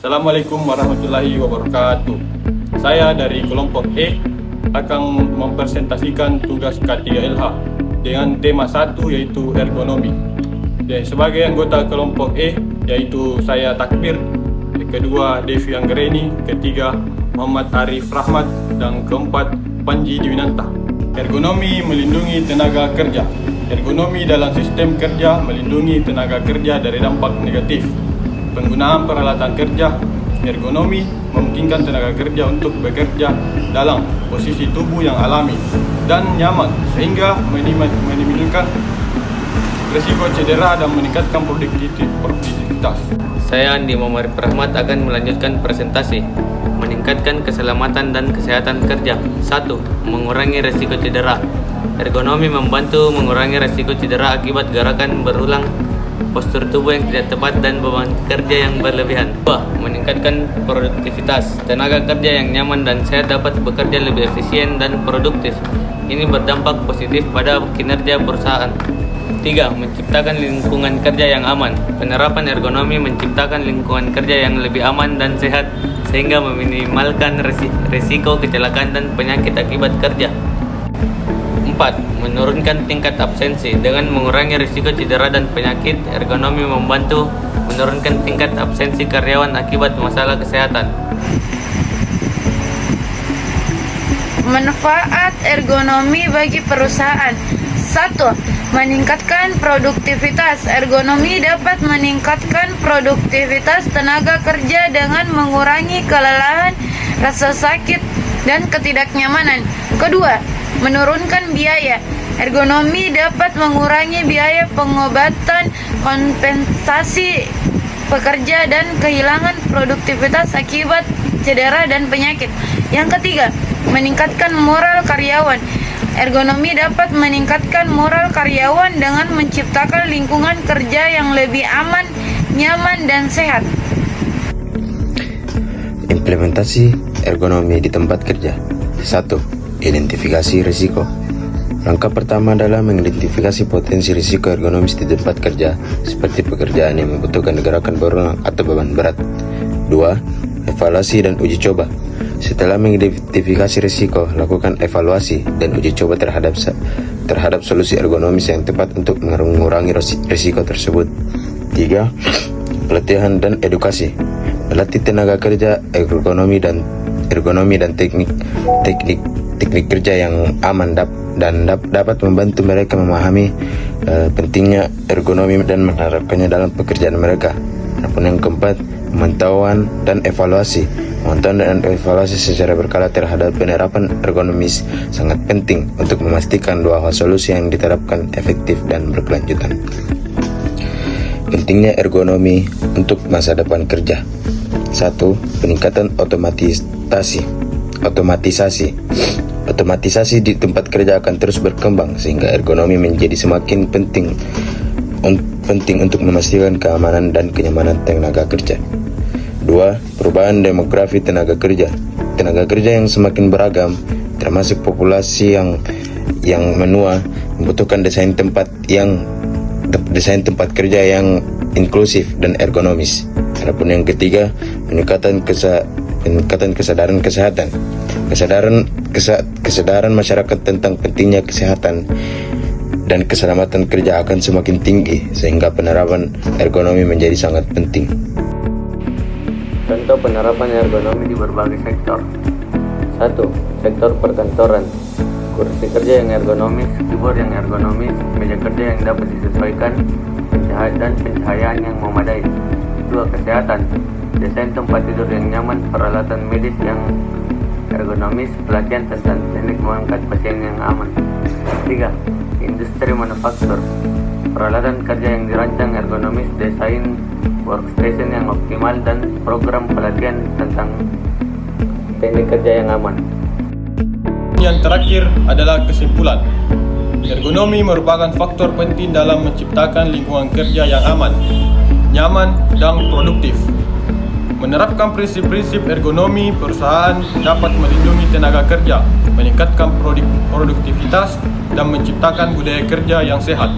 Assalamualaikum warahmatullahi wabarakatuh. Saya dari kelompok E akan mempresentasikan tugas K3LH dengan tema 1 yaitu ergonomi. Dan sebagai anggota kelompok E yaitu saya Takbir, kedua Devi Anggreni, ketiga Muhammad Arif Rahmat, dan keempat Panji Dwinanta. Ergonomi melindungi tenaga kerja. Ergonomi dalam sistem kerja melindungi tenaga kerja dari dampak negatif. Penggunaan peralatan kerja. Ergonomi memungkinkan tenaga kerja untuk bekerja dalam posisi tubuh yang alami dan nyaman sehingga menimbulkan risiko cedera dan meningkatkan produktivitas. Saya Andi Muhammad Rahmat akan melanjutkan presentasi. Meningkatkan keselamatan dan kesehatan kerja. 1. Mengurangi risiko cedera. Ergonomi membantu mengurangi risiko cedera akibat gerakan berulang, postur tubuh yang tidak tepat, dan beban kerja yang berlebihan. 2. Meningkatkan produktivitas. Tenaga kerja yang nyaman dan sehat dapat bekerja lebih efisien dan produktif. Ini berdampak positif pada kinerja perusahaan. 3. Menciptakan lingkungan kerja yang aman. Penerapan ergonomi menciptakan lingkungan kerja yang lebih aman dan sehat sehingga meminimalkan risiko kecelakaan dan penyakit akibat kerja. 4. Menurunkan tingkat absensi. Dengan mengurangi risiko cedera dan penyakit, ergonomi membantu menurunkan tingkat absensi karyawan akibat masalah kesehatan. Manfaat ergonomi bagi perusahaan. 1. Meningkatkan produktivitas. Ergonomi dapat meningkatkan produktivitas tenaga kerja dengan mengurangi kelelahan, rasa sakit, dan ketidaknyamanan. Kedua, menurunkan biaya. Ergonomi dapat mengurangi biaya pengobatan, kompensasi pekerja, dan kehilangan produktivitas akibat cedera dan penyakit. Yang ketiga, meningkatkan moral karyawan. Ergonomi dapat meningkatkan moral karyawan dengan menciptakan lingkungan kerja yang lebih aman, nyaman, dan sehat. Implementasi ergonomi di tempat kerja. 1. Identifikasi risiko. Langkah pertama adalah mengidentifikasi potensi risiko ergonomis di tempat kerja, seperti pekerjaan yang membutuhkan gerakan berulang atau beban berat. 2. Evaluasi dan uji coba. Setelah mengidentifikasi risiko, lakukan evaluasi dan uji coba terhadap solusi ergonomis yang tepat untuk mengurangi risiko tersebut. 3. Pelatihan dan edukasi. Melatih tenaga kerja ergonomi dan teknik kerja yang aman dan dapat membantu mereka memahami pentingnya ergonomi dan menerapkannya dalam pekerjaan mereka. Adapun yang keempat, pemantauan dan evaluasi. Pemantauan dan evaluasi secara berkala terhadap penerapan ergonomis sangat penting untuk memastikan bahwa solusi yang diterapkan efektif dan berkelanjutan. Pentingnya ergonomi untuk masa depan kerja. 1. Peningkatan otomatisasi. Otomatisasi di tempat kerja akan terus berkembang sehingga ergonomi menjadi semakin penting untuk memastikan keamanan dan kenyamanan tenaga kerja. 2. Perubahan demografi tenaga kerja. Tenaga kerja yang semakin beragam, termasuk populasi yang menua, membutuhkan desain tempat kerja yang inklusif dan ergonomis. Adapun yang ketiga, peningkatan kesadaran kesehatan. Kesadaran masyarakat tentang pentingnya kesehatan dan keselamatan kerja akan semakin tinggi sehingga penerapan ergonomi menjadi sangat penting. Contoh penerapan ergonomi di berbagai sektor. 1. Sektor perkantoran. Kursi kerja yang ergonomis, keyboard yang ergonomis, meja kerja yang dapat disesuaikan, dan pencahayaan yang memadai. 2. Kesehatan. Desain tempat tidur yang nyaman, peralatan medis yang ergonomis, pelatihan tentang teknik mengangkat pasien yang aman. 3. Industri manufaktur. Peralatan kerja yang dirancang ergonomis, desain workstation yang optimal, dan program pelatihan tentang teknik kerja yang aman. Yang terakhir adalah kesimpulan. Ergonomi merupakan faktor penting dalam menciptakan lingkungan kerja yang aman, nyaman, dan produktif. Menerapkan prinsip-prinsip ergonomi, perusahaan dapat melindungi tenaga kerja, meningkatkan produktivitas, dan menciptakan budaya kerja yang sehat.